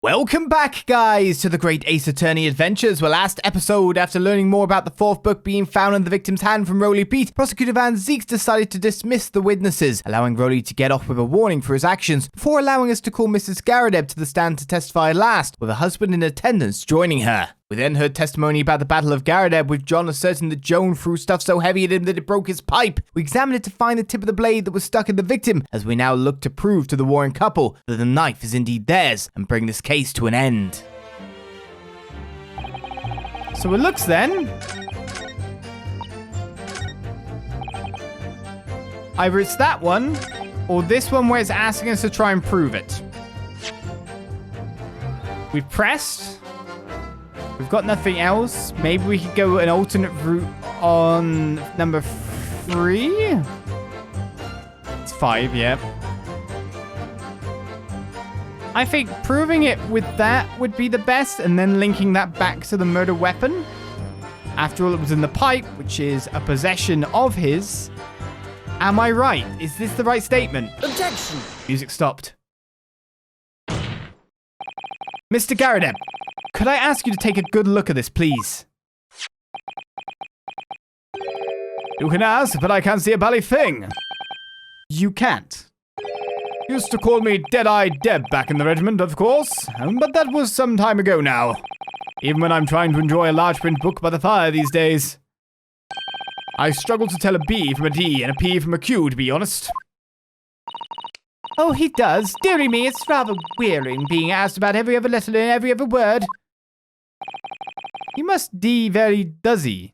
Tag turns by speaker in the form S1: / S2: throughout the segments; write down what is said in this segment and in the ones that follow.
S1: Welcome back, guys, to the Great Ace Attorney Adventures, where last episode, after learning more about the fourth book being found in the victim's hand from Roly Pete, Prosecutor Van Zieks decided to dismiss the witnesses, allowing Roly to get off with a warning for his actions, before allowing us to call Mrs. Garadeb to the stand to testify last, with her husband in attendance joining her. We then heard testimony about the Battle of Garadeb, with John asserting that Joan threw stuff so heavy at him that it broke his pipe. We examined it to find the tip of the blade that was stuck in the victim, as we now look to prove to the warring couple that the knife is indeed theirs, and bring this case to an end. So it looks then, either it's that one, or this one where it's asking us to try and prove it. We've pressed. We've got nothing else. Maybe we could go an alternate route on number 3? It's 5, yeah. I think proving it with that would be the best, and then linking that back to the murder weapon. After all, it was in the pipe, which is a possession of his. Am I right? Is this the right statement?
S2: Objection!
S1: Music stopped. Mr. Garadeb, could I ask you to take a good look at this, please? You can ask, but I can't see a bally thing. You can't. Used to call me Dead-Eye Deb back in the regiment, of course, but that was some time ago now. Even when I'm trying to enjoy a large print book by the fire these days. I struggle to tell a B from a D and a P from a Q, to be honest. Oh, he does. Dearie me, it's rather wearing being asked about every other letter and every other word. He must be very doesy.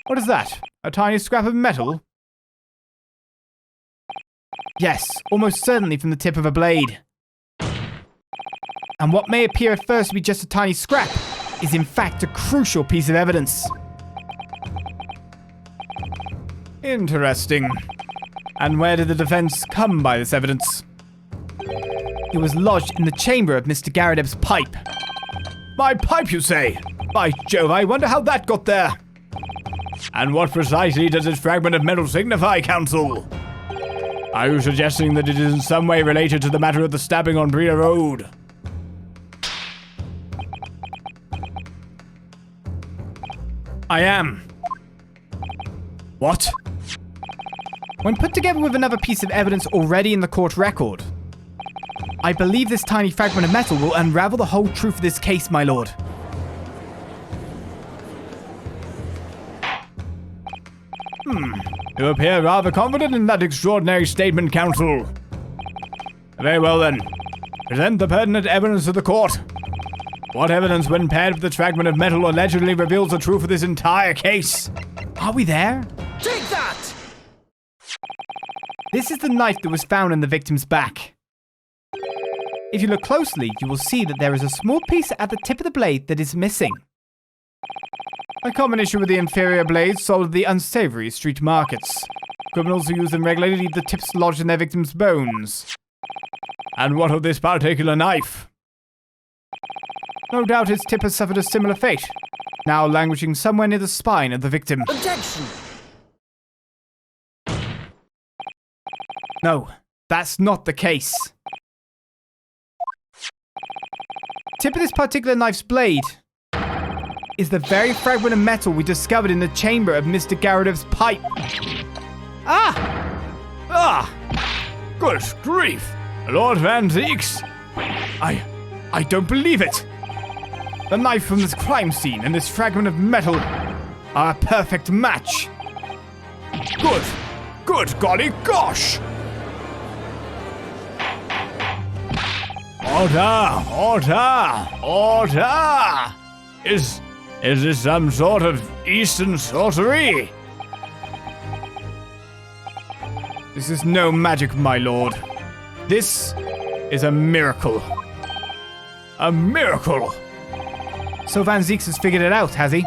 S1: What is that? A tiny scrap of metal? Yes, almost certainly from the tip of a blade. And what may appear at first to be just a tiny scrap is in fact a crucial piece of evidence. Interesting. And where did the defense come by this evidence? It was lodged in the chamber of Mr. Garadeb's pipe. My pipe, you say? By Jove, I wonder how that got there. And what precisely does this fragment of metal signify, Counsel? Are you suggesting that it is in some way related to the matter of the stabbing on Bria Road? I am. What? When put together with another piece of evidence already in the court record, I believe this tiny fragment of metal will unravel the whole truth of this case, my lord. You appear rather confident in that extraordinary statement, Counsel. Very well then. Present the pertinent evidence to the court. What evidence, when paired with this fragment of metal, allegedly reveals the truth of this entire case? Are we there?
S2: Take that!
S1: This is the knife that was found in the victim's back. If you look closely, you will see that there is a small piece at the tip of the blade that is missing. A common issue with the inferior blades sold at the unsavory street markets. Criminals who use them regularly leave the tips lodged in their victims' bones. And what of this particular knife? No doubt its tip has suffered a similar fate, now languishing somewhere near the spine of the victim.
S2: Objection!
S1: No, that's not the case. Tip of this particular knife's blade is the very fragment of metal we discovered in the chamber of Mr. Garadeb's pipe. Good grief! Lord Van Zieks! I don't believe it! The knife from this crime scene and this fragment of metal are a perfect match. Good golly gosh! Order! Is this some sort of Eastern sorcery? This is no magic, my lord. This is a miracle. A miracle! So Van Zieks has figured it out, has he?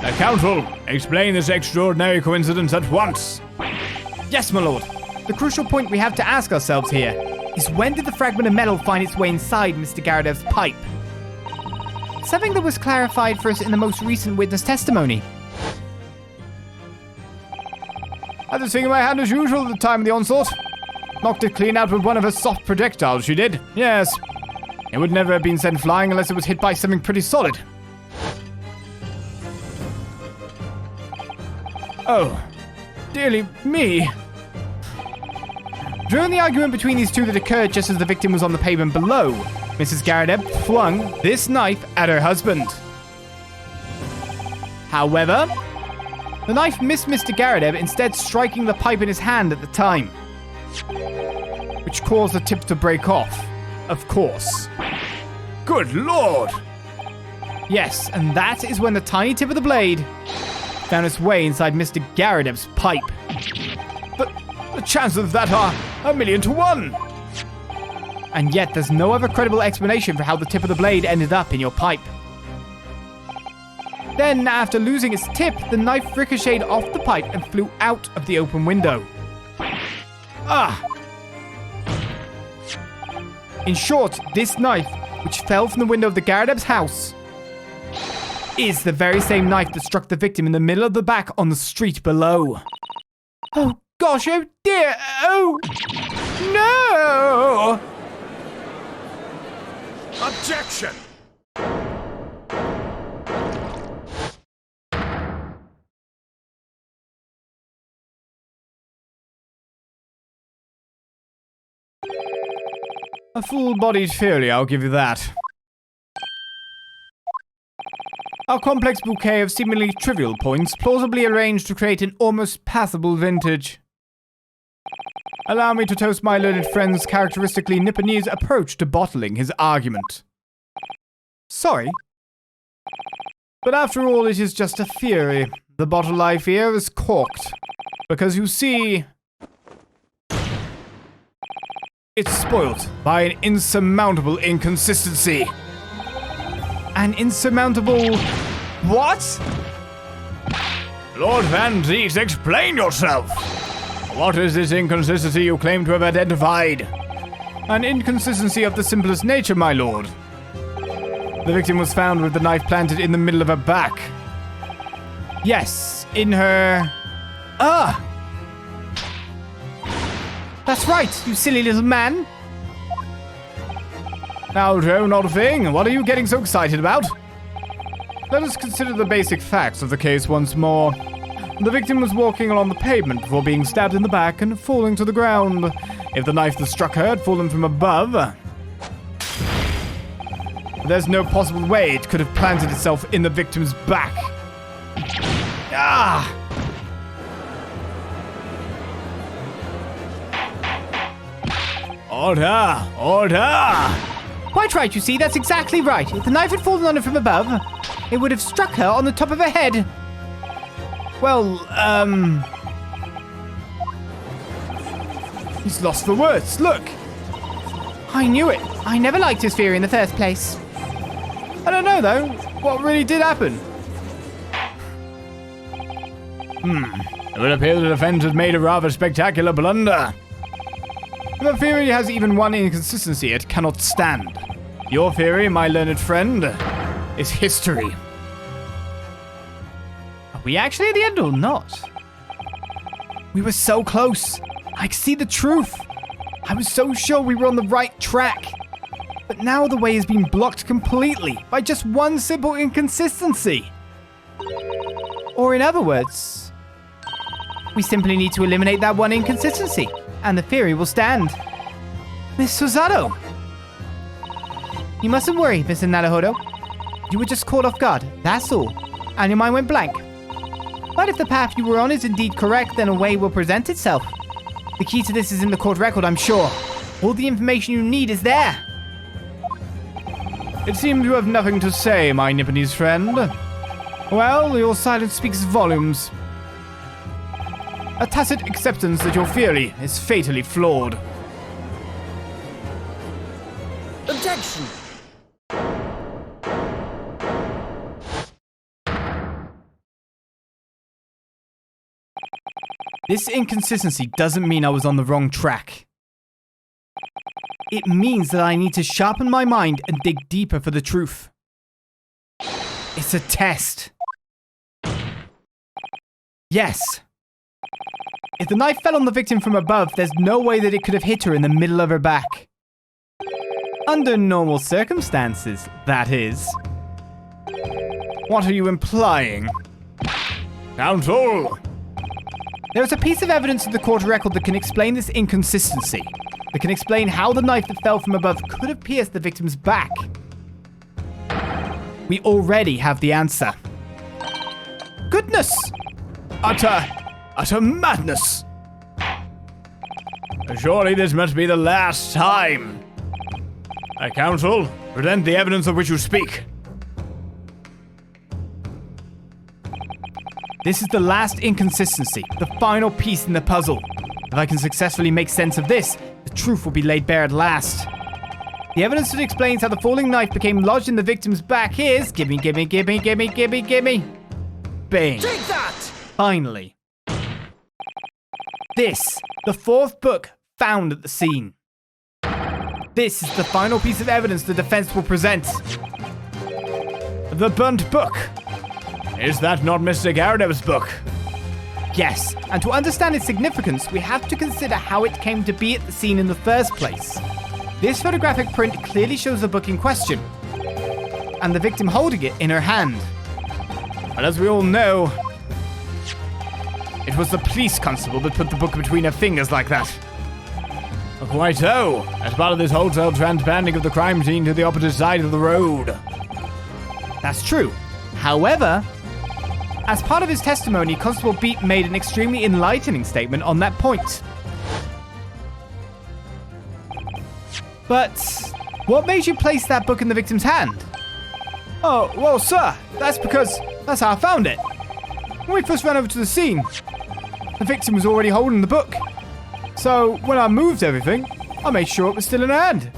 S1: The Counsel, explain this extraordinary coincidence at once. Yes, my lord. The crucial point we have to ask ourselves here is, when did the fragment of metal find its way inside Mr. Garadeb's pipe? Something that was clarified for us in the most recent witness testimony. Had this thing in my hand as usual at the time of the onslaught. Knocked it clean out with one of her soft projectiles, she did. Yes. It would never have been sent flying unless it was hit by something pretty solid. Oh, dearly me. During the argument between these two that occurred just as the victim was on the pavement below, Mrs. Garrett flung this knife at her husband. However, the knife missed Mr. Garrett, instead striking the pipe in his hand at the time, which caused the tip to break off, of course. Good lord! Yes, and that is when the tiny tip of the blade found its way inside Mr. Garrett's pipe. The chances of that are 1,000,000 to 1! And yet there's no other credible explanation for how the tip of the blade ended up in your pipe. Then, after losing its tip, the knife ricocheted off the pipe and flew out of the open window. Ah! In short, this knife, which fell from the window of the Garrett's house, is the very same knife that struck the victim in the middle of the back on the street below. Oh gosh, oh dear, oh no!
S2: Objection!
S1: A full-bodied fury, I'll give you that. Our complex bouquet of seemingly trivial points plausibly arranged to create an almost passable vintage. Allow me to toast my learned friend's characteristically Nipponese approach to bottling his argument. Sorry. But after all, it is just a theory. The bottle I fear is corked. Because you see, it's spoilt by an insurmountable inconsistency. An insurmountable what?
S2: Lord Van Zieks, explain yourself! What is this inconsistency you claim to have identified?
S1: An inconsistency of the simplest nature, my lord. The victim was found with the knife planted in the middle of her back. Yes, in her... Ah! That's right, you silly little man. Now, Joe, not a thing. What are you getting so excited about? Let us consider the basic facts of the case once more. The victim was walking along the pavement before being stabbed in the back and falling to the ground. If the knife that struck her had fallen from above, there's no possible way it could have planted itself in the victim's back. Ah!
S2: Order! Order!
S1: Quite right, you see, that's exactly right. If the knife had fallen on her from above, it would have struck her on the top of her head. Well, he's lost for words, look. I knew it. I never liked his theory in the first place. I don't know, though. What really did happen?
S2: It would appear the defense has made a rather spectacular blunder.
S1: The theory has even one inconsistency it cannot stand. Your theory, my learned friend, is history. Are we actually at the end or not? We were so close. I could see the truth. I was so sure we were on the right track. But now the way has been blocked completely by just one simple inconsistency. Or in other words, we simply need to eliminate that one inconsistency, and the theory will stand. Miss Susato! You mustn't worry, Mr. Naruhodo. You were just caught off guard, that's all. And your mind went blank. But if the path you were on is indeed correct, then a way will present itself. The key to this is in the court record, I'm sure. All the information you need is there. It seems you have nothing to say, my Nipponese friend. Well, your silence speaks volumes. A tacit acceptance that your theory is fatally flawed.
S3: Objection!
S1: This inconsistency doesn't mean I was on the wrong track. It means that I need to sharpen my mind and dig deeper for the truth. It's a test. Yes. If the knife fell on the victim from above, there's no way that it could have hit her in the middle of her back. Under normal circumstances, that is.
S2: What are you implying? Counsel!
S1: There is a piece of evidence in the court record that can explain this inconsistency. That can explain how the knife that fell from above could have pierced the victim's back. We already have the answer. Goodness!
S2: Utter madness! Surely this must be the last time. Counsel, present the evidence of which you speak.
S1: This is the last inconsistency, the final piece in the puzzle. If I can successfully make sense of this, the truth will be laid bare at last. The evidence that explains how the falling knife became lodged in the victim's back is... Gimme. Bing.
S3: Take that!
S1: Finally. This, the fourth book found at the scene. This is the final piece of evidence the defense will present.
S2: The burnt book. Is that not Mr. Garadev's book?
S1: Yes, and to understand its significance, we have to consider how it came to be at the scene in the first place. This photographic print clearly shows the book in question, and the victim holding it in her hand.
S2: But as we all know, it was the police constable that put the book between her fingers like that. Quite so, as part of this wholesale transplanting of the crime scene to the opposite side of the road.
S1: That's true. However, as part of his testimony, Constable Beat made an extremely enlightening statement on that point. But what made you place that book in the victim's hand?
S2: Oh, well, sir, that's because that's how I found it. When we first ran over to the scene, the victim was already holding the book. So when I moved everything, I made sure it was still in her hand.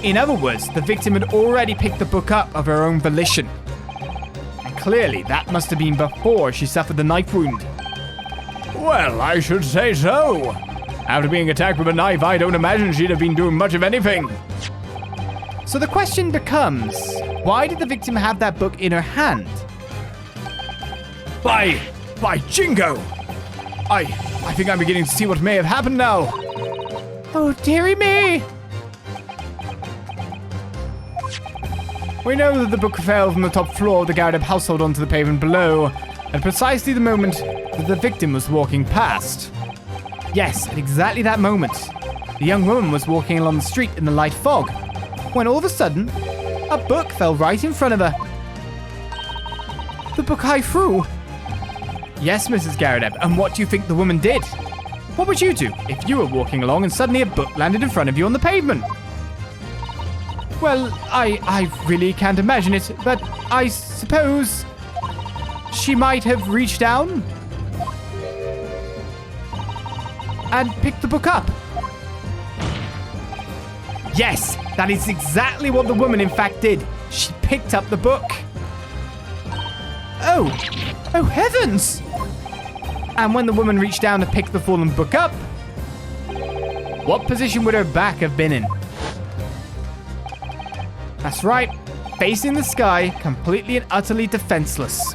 S1: In other words, the victim had already picked the book up of her own volition. And clearly, that must have been before she suffered the knife wound.
S2: Well, I should say so. After being attacked with a knife, I don't imagine she'd have been doing much of anything.
S1: So the question becomes, why did the victim have that book in her hand?
S2: By jingo! I think I'm beginning to see what may have happened now.
S1: Oh, dearie me!
S2: We know that the book fell from the top floor of the Garadev household onto the pavement below, at precisely the moment that the victim was walking past.
S1: Yes, at exactly that moment. The young woman was walking along the street in the light fog, when all of a sudden, a book fell right in front of her. The book I threw. Yes, Mrs. Garadev, and what do you think the woman did? What would you do if you were walking along and suddenly a book landed in front of you on the pavement? Well, I really can't imagine it, but I suppose she might have reached down and picked the book up. Yes, that is exactly what the woman in fact did. She picked up the book. Oh heavens! And when the woman reached down to pick the fallen book up, what position would her back have been in? That's right, facing the sky, completely and utterly defenseless.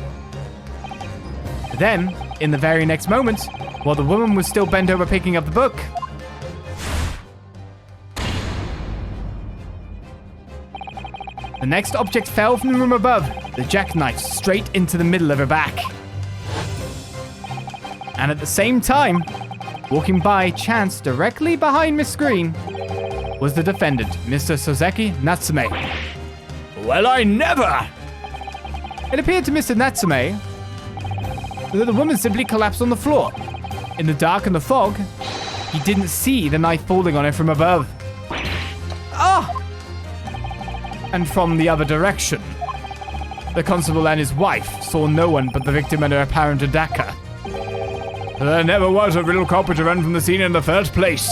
S1: Then, in the very next moment, while the woman was still bent over picking up the book, the next object fell from the room above, the jackknife straight into the middle of her back. And at the same time, walking by chance directly behind Miss Green, was the defendant, Mr. Soseki Natsume.
S2: Well, I never!
S1: It appeared to Mr. Natsume that the woman simply collapsed on the floor. In the dark and the fog, he didn't see the knife falling on her from above. Ah! And from the other direction, the constable and his wife saw no one but the victim and her apparent attacker.
S2: There never was a real culprit to run from the scene in the first place.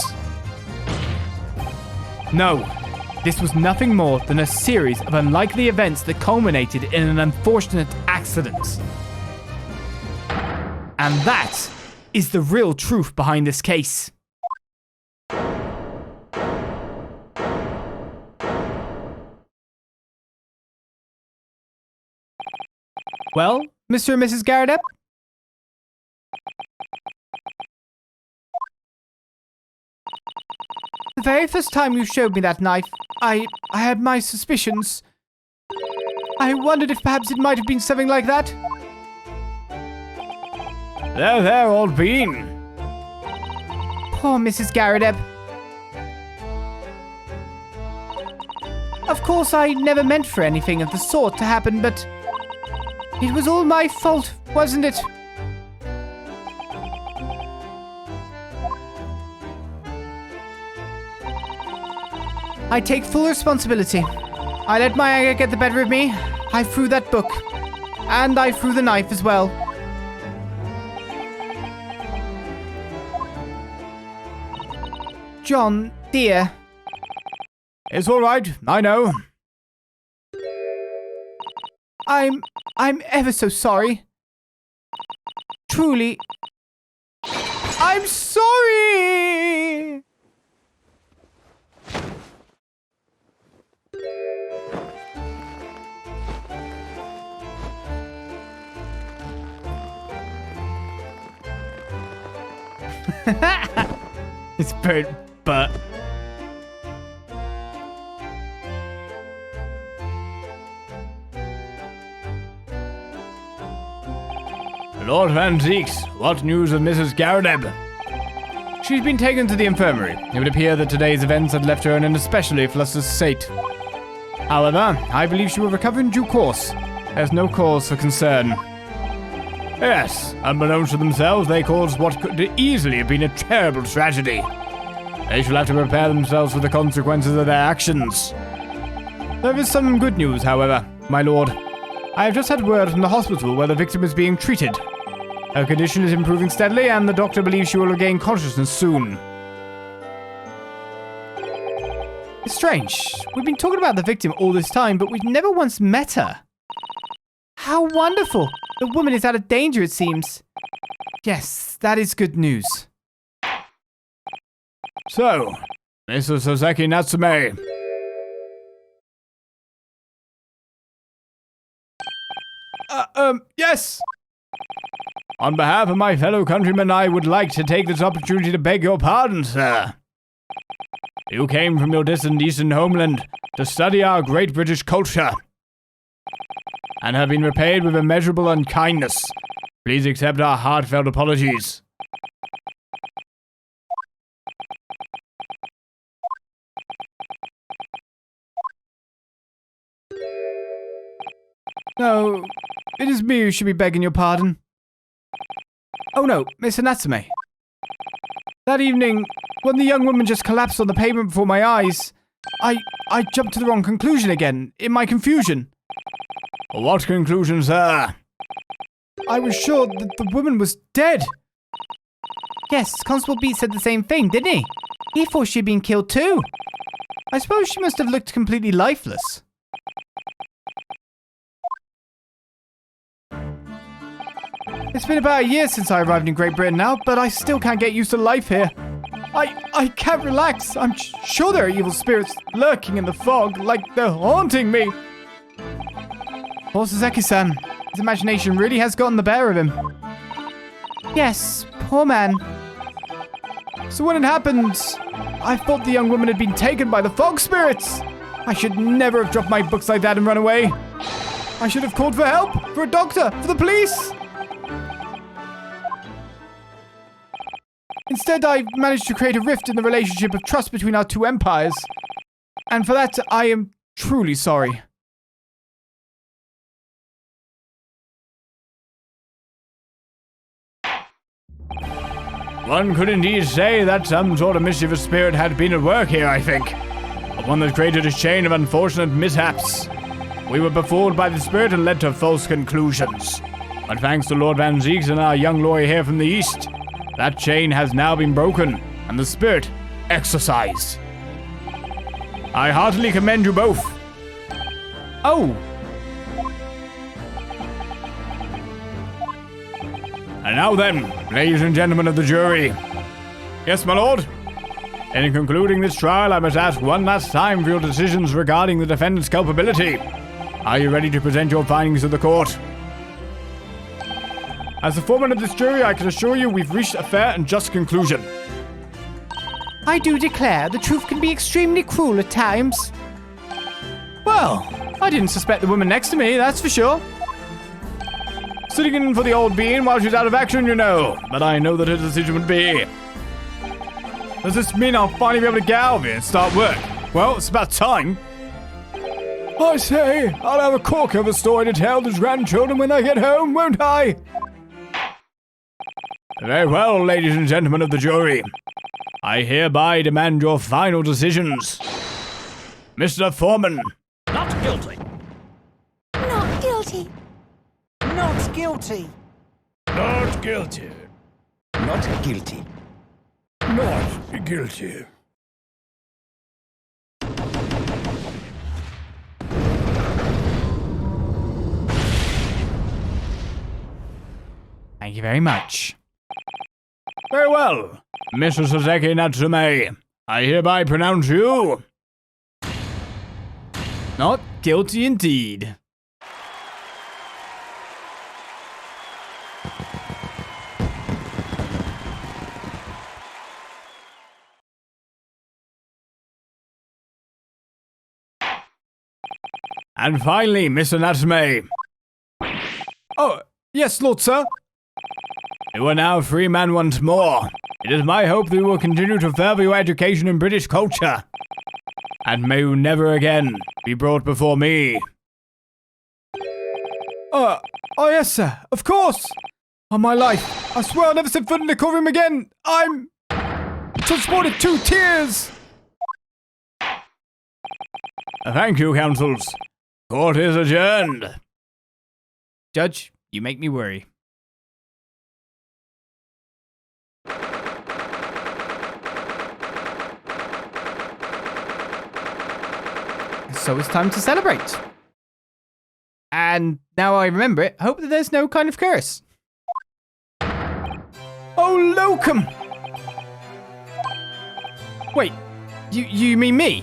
S1: No, this was nothing more than a series of unlikely events that culminated in an unfortunate accident. And that is the real truth behind this case. Well, Mr. and Mrs. Garrett? The very first time you showed me that knife, I had my suspicions. I wondered if perhaps it might have been something like that.
S2: There, old bean.
S1: Poor Mrs. Garrett. Of course, I never meant for anything of the sort to happen, but it was all my fault, wasn't it? I take full responsibility. I let my anger get the better of me. I threw that book. And I threw the knife as well. John, dear.
S2: It's all right, I know.
S1: I'm ever so sorry. Truly. I'm sorry!
S2: It's burnt butt. Lord Van Zeeks, what news of Mrs. Garrett? She's been taken to the infirmary. It would appear that today's events had left her in an especially flustered state. However, I believe she will recover in due course. There's no cause for concern. Yes, unbeknownst to themselves, they caused what could easily have been a terrible tragedy. They shall have to prepare themselves for the consequences of their actions. There is some good news, however, my lord. I have just had word from the hospital where the victim is being treated. Her condition is improving steadily, and the doctor believes she will regain consciousness soon.
S1: It's strange. We've been talking about the victim all this time, but we've never once met her. How wonderful! The woman is out of danger, it seems. Yes, that is good news.
S2: So, Mrs. Soseki Natsume. Yes! On behalf of my fellow countrymen, I would like to take this opportunity to beg your pardon, sir. You came from your distant eastern homeland to study our great British culture, and have been repaid with immeasurable unkindness. Please accept our heartfelt apologies.
S1: No, it is me who should be begging your pardon. Oh no, Mr. Natsume. That evening, when the young woman just collapsed on the pavement before my eyes, I jumped to the wrong conclusion again, in my confusion.
S2: What conclusion, sir?
S1: I was sure that the woman was dead. Yes, Constable Beat said the same thing, didn't he? He thought she'd been killed too. I suppose she must have looked completely lifeless. It's been about a year since I arrived in Great Britain now, but I still can't get used to life here. I can't relax. I'm sure there are evil spirits lurking in the fog, like they're haunting me. Poor Soseki-san. His imagination really has gotten the better of him. Yes, poor man. So when it happened, I thought the young woman had been taken by the fog spirits. I should never have dropped my books like that and run away. I should have called for help, for a doctor, for the police. Instead, I managed to create a rift in the relationship of trust between our two empires. And for that, I am truly sorry.
S2: One could indeed say that some sort of mischievous spirit had been at work here, I think. One that created a chain of unfortunate mishaps. We were befooled by the spirit and led to false conclusions. But thanks to Lord Van Zeeks and our young lawyer here from the east, that chain has now been broken, and the spirit exorcised. I heartily commend you both.
S1: Oh!
S2: And now then, ladies and gentlemen of the jury. Yes, my lord? In concluding this trial, I must ask one last time for your decisions regarding the defendant's culpability. Are you ready to present your findings to the court? As the foreman of this jury, I can assure you we've reached a fair and just conclusion.
S1: I do declare the truth can be extremely cruel at times.
S2: Well, I didn't suspect the woman next to me, that's for sure. Sitting in for the old bean while she's out of action, you know. But I know that her decision would be... Does this mean I'll finally be able to get out of here and start work? Well, it's about time. I say, I'll have a cork of a story to tell the grandchildren when I get home, won't I? Very well, ladies and gentlemen of the jury. I hereby demand your final decisions. Mr. Foreman.
S3: Not guilty.
S4: Not guilty.
S3: Not guilty.
S2: Not guilty.
S3: Not guilty.
S2: Not guilty.
S1: Thank you very much.
S2: Very well. Mr. Soseki Natsume, I hereby pronounce you...
S1: Not guilty indeed.
S2: And finally, Mr. Natsume. Oh, yes, Lord Sir. You are now a free man once more. It is my hope that you will continue to further your education in British culture. And may you never again be brought before me. Oh yes, sir. Of course. On my life, I swear I'll never set foot in the courtroom again. I'm... transported 2 tears. Thank you, counsels. Court is adjourned.
S1: Judge, you make me worry. So it's time to celebrate. And now I remember it, hope that there's no kind of curse.
S2: Oh, locum!
S1: Wait, you mean me?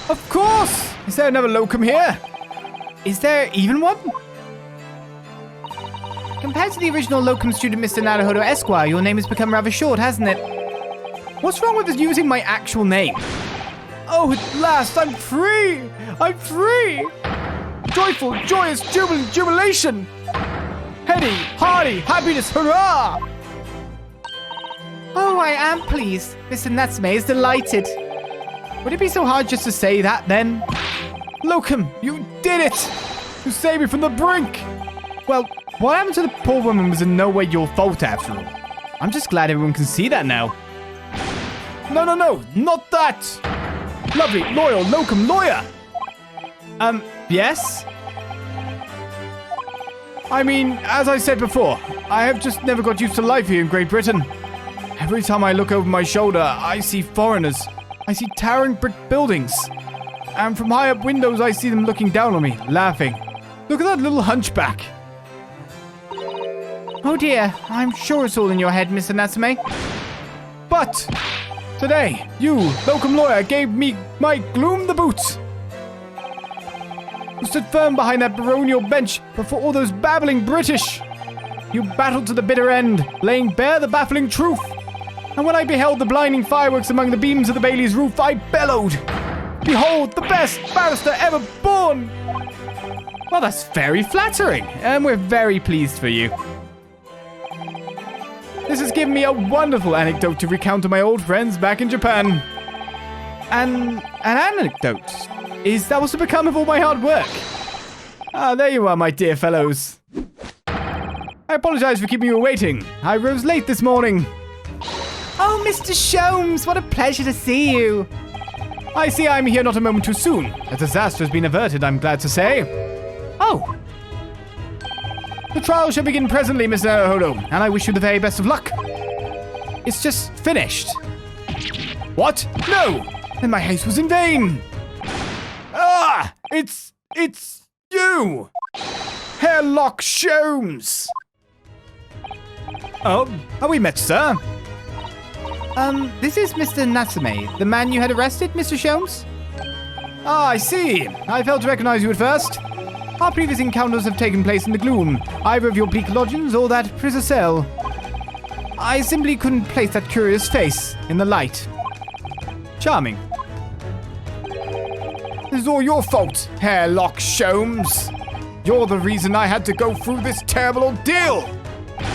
S2: Of course! Is there another locum here?
S1: Is there even one? Compared to the original locum student Mr. Naruhodo Esquire, your name has become rather short, hasn't it? What's wrong with using my actual name?
S2: Oh, at last, I'm free! I'm free! Joyful, joyous, jubilant, jubilation! Heady, hearty, happiness, hurrah!
S1: Oh, I am pleased. Mr. Natsume is delighted. Would it be so hard just to say that, then?
S2: Locum, you did it! You saved me from the brink!
S1: Well, what happened to the poor woman was in no way your fault, after all. I'm just glad everyone can see that now.
S2: No, not that! Lovely, loyal, locum lawyer!
S1: Yes?
S2: I mean, as I said before, I have just never got used to life here in Great Britain. Every time I look over my shoulder, I see foreigners. I see towering brick buildings. And from high up windows, I see them looking down on me, laughing. Look at that little hunchback.
S1: Oh dear, I'm sure it's all in your head, Mr. Natsume.
S2: But today, you, locum lawyer, gave me my gloom the boots. You stood firm behind that baronial bench before all those babbling British. You battled to the bitter end, laying bare the baffling truth. And when I beheld the blinding fireworks among the beams of the Bailey's roof, I bellowed, "Behold, the best barrister ever born!"
S1: Well, that's very flattering, and we're very pleased for you.
S2: This has given me a wonderful anecdote to recount to my old friends back in Japan.
S1: An anecdote?
S2: Is that what's to become of all my hard work? Ah, there you are, my dear fellows. I apologize for keeping you waiting. I rose late this morning.
S1: Oh, Mr. Sholmes, what a pleasure to see you.
S2: I see I'm here not a moment too soon. A disaster has been averted, I'm glad to say.
S1: Oh.
S2: The trial shall begin presently, Mr. Naruhodo, and I wish you the very best of luck. It's just finished. What? No! Then my haste was in vain. Ah! It's you! Hairlock Sholmes! Oh, are we met, sir?
S1: This is Mr. Natsume, the man you had arrested, Mr. Sholmes?
S2: Ah, I see. I failed to recognize you at first.
S1: Our previous encounters have taken place in the gloom, either of your bleak lodgings or that prison cell. I simply couldn't place that curious face in the light. Charming.
S2: This is all your fault, Hairlock Sholmes. You're the reason I had to go through this terrible ordeal.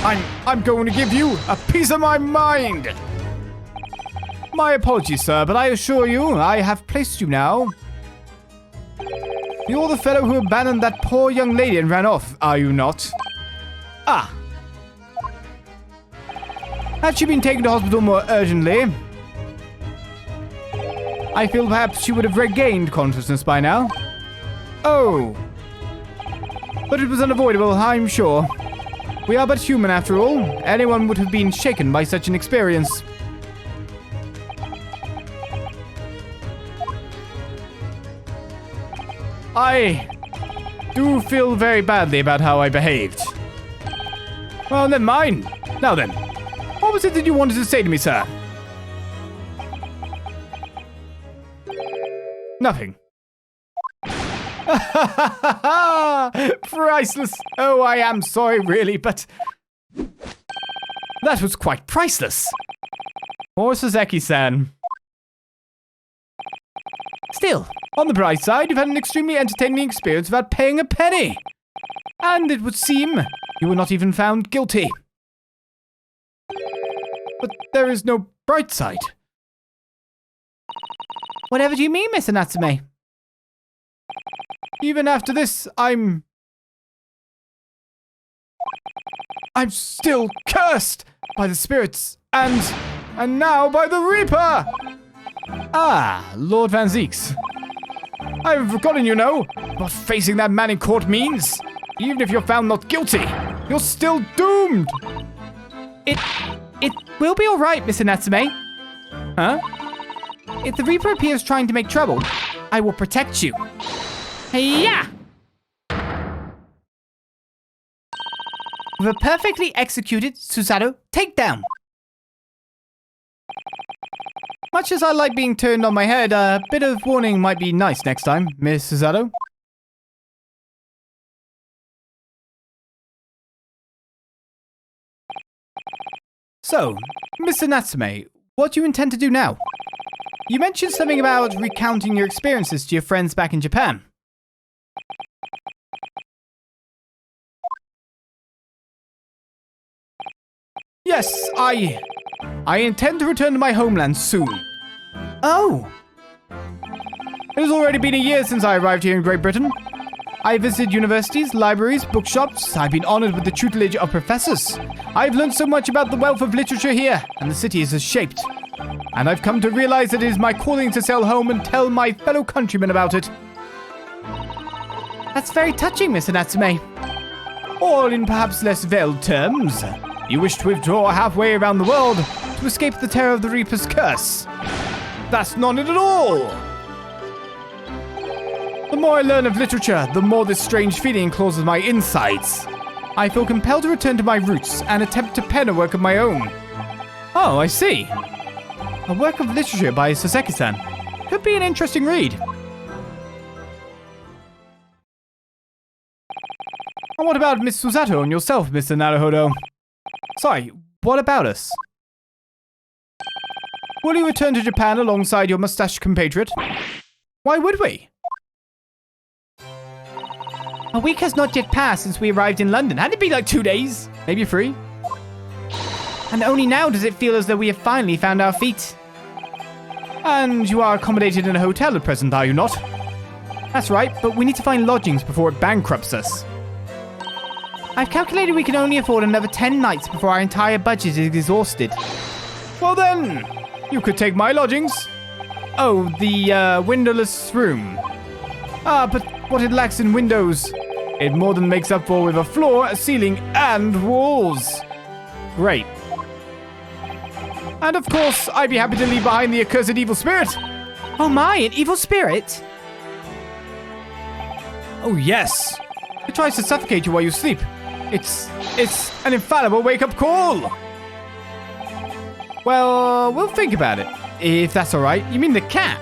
S2: I'm going to give you a piece of my mind.
S1: My apologies, sir, but I assure you, I have placed you now. You're the fellow who abandoned that poor young lady and ran off, are you not? Ah. Had she been taken to hospital more urgently, I feel perhaps she would have regained consciousness by now. Oh. But it was unavoidable, I'm sure. We are but human after all. Anyone would have been shaken by such an experience. I do feel very badly about how I behaved. Well, never mind. Now then, what was it that you wanted to say to me, sir? Nothing. Priceless. Oh, I am sorry, really, but that was quite priceless. Or Soseki-san. Still, on the bright side, you've had an extremely entertaining experience without paying a penny. And it would seem you were not even found guilty. But there is no bright side. Whatever do you mean, Mr. Natsume? Even after this, I'm still cursed by the spirits and now by the Reaper! Ah, Lord Van Zieks. I haven't forgotten, you know, what facing that man in court means. Even if you're found not guilty, you're still doomed! It will be alright, Mr. Natsume. Huh? If the Reaper appears trying to make trouble, I will protect you. Hey-ya! With a perfectly executed Susato takedown. Much as I like being turned on my head, a bit of warning might be nice next time, Miss Susato. So, Mr. Natsume, what do you intend to do now? You mentioned something about recounting your experiences to your friends back in Japan. Yes, I intend to return to my homeland soon. Oh! It has already been a year since I arrived here in Great Britain. I visited universities, libraries, bookshops. I've been honored with the tutelage of professors. I've learned so much about the wealth of literature here, and the city is as shaped. And I've come to realize that it is my calling to sail home and tell my fellow countrymen about it. That's very touching, Mr. Natsume. Or in perhaps less veiled terms, you wish to withdraw halfway around the world to escape the terror of the Reaper's curse. That's not it at all! The more I learn of literature, the more this strange feeling claws at my insides. I feel compelled to return to my roots and attempt to pen a work of my own. Oh, I see. A work of literature by Soseki-san. Could be an interesting read. And what about Miss Susato and yourself, Mr. Naruhodo? Sorry, what about us? Will you return to Japan alongside your mustached compatriot? Why would we? A week has not yet passed since we arrived in London. Had it been like 2 days? Maybe 3? And only now does it feel as though we have finally found our feet. And you are accommodated in a hotel at present, are you not? That's right, but we need to find lodgings before it bankrupts us. I've calculated we can only afford another 10 nights before our entire budget is exhausted. Well then, you could take my lodgings. Oh, the windowless room. Ah, but what it lacks in windows, it more than makes up for with a floor, a ceiling, and walls. Great. And of course, I'd be happy to leave behind the accursed evil spirit. Oh my, an evil spirit? Oh yes. It tries to suffocate you while you sleep. It's an infallible wake-up call. Well, we'll think about it, if that's all right. You mean the cat?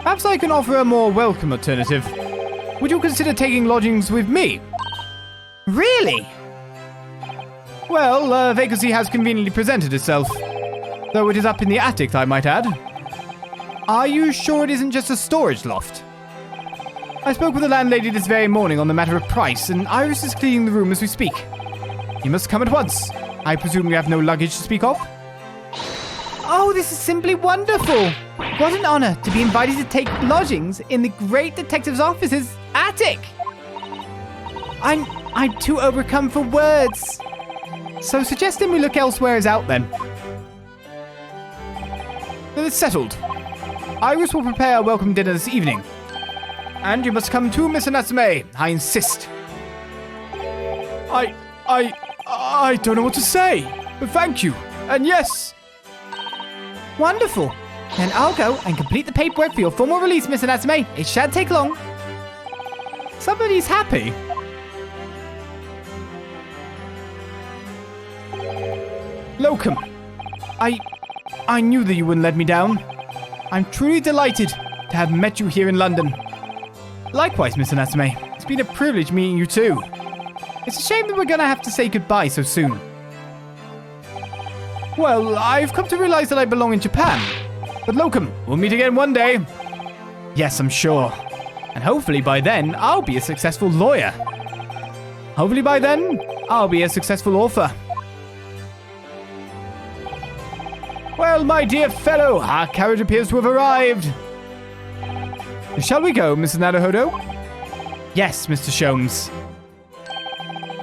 S2: Perhaps I can offer a more welcome alternative. Would you consider taking lodgings with me?
S1: Really?
S2: Well, a vacancy has conveniently presented itself. Though it is up in the attic, I might add. Are you sure it isn't just a storage loft? I spoke with the landlady this very morning on the matter of price, and Iris is cleaning the room as we speak. You must come at once. I presume you have no luggage to speak of?
S1: Oh, this is simply wonderful. What an honor to be invited to take lodgings in the great detective's office's attic. I'm too overcome for words.
S2: So suggesting we look elsewhere is out then. Then it's settled. Iris will prepare a welcome dinner this evening. And you must come too, Mr. Natsume. I insist. I don't know what to say. But thank you. And yes.
S1: Wonderful. Then I'll go and complete the paperwork for your formal release, Mr. Natsume. It shan't take long.
S2: Somebody's happy. Locum. I knew that you wouldn't let me down. I'm truly delighted to have met you here in London. Likewise, Mr. Natsume. It's been a privilege meeting you too. It's a shame that we're gonna have to say goodbye so soon. Well, I've come to realize that I belong in Japan. But Locum, we'll meet again one day. Yes, I'm sure. And hopefully by then, I'll be a successful lawyer. Hopefully by then, I'll be a successful author. Well, my dear fellow, our carriage appears to have arrived. Shall we go, Mr. Naruhodo? Yes, Mr. Sholmes.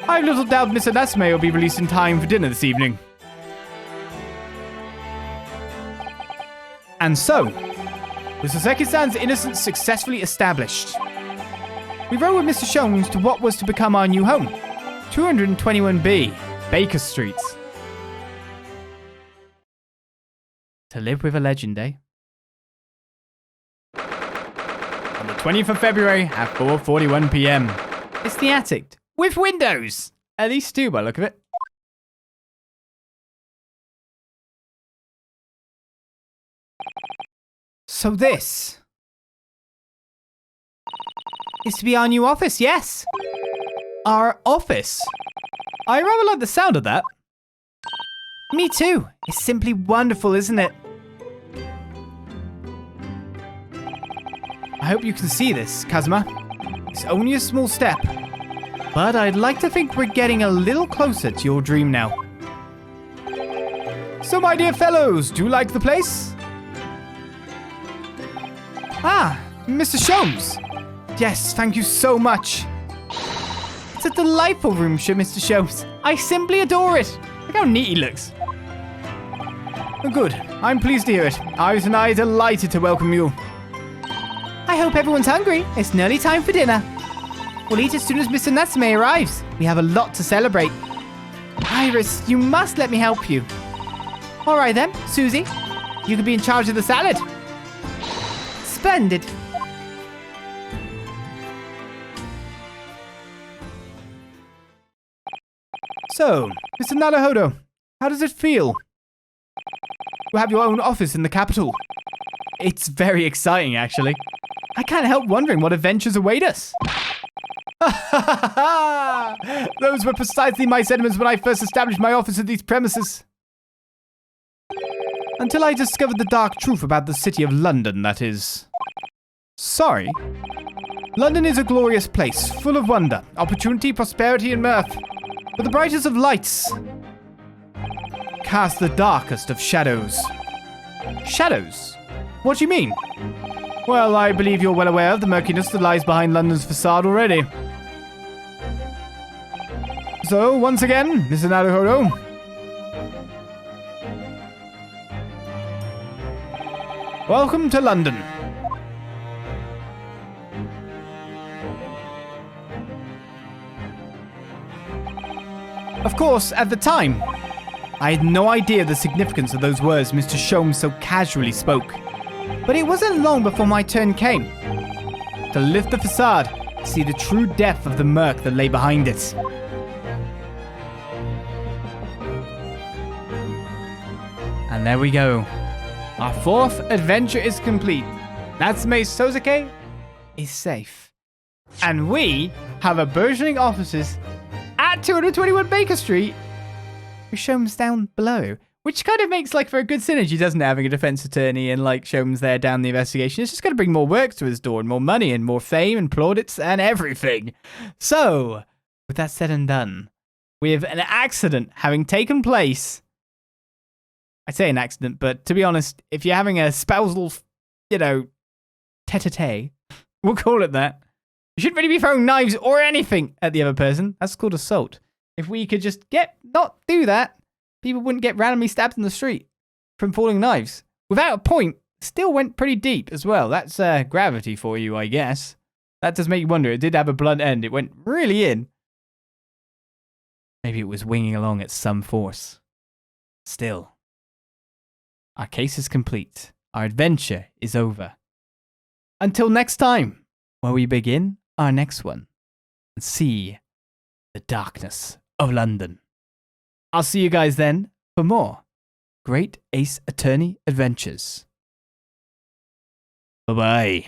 S2: I have little doubt Mr. Natsume will be released in time for dinner this evening. And so, with Soseki-san's innocence successfully established, we rode with Mr. Sholmes to what was to become our new home, 221B, Baker Street. To live with a legend, eh? On the 20th of February at 4:41 p.m. It's the attic, with windows! At least two by the look of it.
S1: So this is to be our new office, yes?
S2: Our office? I rather like the sound of that.
S1: Me too. It's simply wonderful, isn't it?
S2: I hope you can see this, Kazuma. It's only a small step. But I'd like to think we're getting a little closer to your dream now. So, my dear fellows, do you like the place? Ah, Mr. Sholmes. Yes, thank you so much.
S1: It's a delightful room, Mr. Sholmes. I simply adore it.
S2: Look how neat he looks. Good. I'm pleased to hear it. Iris and I are delighted to welcome you.
S1: I hope everyone's hungry. It's nearly time for dinner. We'll eat as soon as Mr. Natsume arrives. We have a lot to celebrate. Iris, you must let me help you. All right then, Susie. You can be in charge of the salad. Splendid.
S2: So, Mr. Naruhodo, how does it feel? You have your own office in the capital. It's very exciting, actually. I can't help wondering what adventures await us. Those were precisely my sentiments when I first established my office at these premises. Until I discovered the dark truth about the city of London, that is. Sorry. London is a glorious place, full of wonder, opportunity, prosperity, and mirth. But the brightest of lights cast the darkest of shadows. Shadows? What do you mean? Well, I believe you're well aware of the murkiness that lies behind London's facade already. So, once again, Mr. Naruhodo. Welcome to London. Of course, at the time, I had no idea the significance of those words Mr. Sholmes so casually spoke. But it wasn't long before my turn came. To lift the facade, see the true depth of the murk that lay behind it. And there we go. Our fourth adventure is complete.
S1: Natsume Soseki is safe. And we have a burgeoning offices at 221 Baker Street, with Shom's down below. Which kind of makes like for a good synergy, doesn't it? Having a defense attorney and like Shom's there down the investigation. It's just going to bring more work to his door and more money and more fame and plaudits and everything. So, with that said and done, we have an accident having taken place. I say an accident, but to be honest, if you're having a spousal, tete-a-tete, we'll call it that. You shouldn't really be throwing knives or anything at the other person. That's called assault. If we could just not do that, people wouldn't get randomly stabbed in the street from falling knives. Without a point, still went pretty deep as well. That's gravity for you, I guess. That does make you wonder. It did have a blunt end. It went really in. Maybe it was winging along at some force. Still. Our case is complete. Our adventure is over. Until next time, where we begin our next one and see the darkness of London. I'll see you guys then for more Great Ace Attorney Adventures. Bye-bye.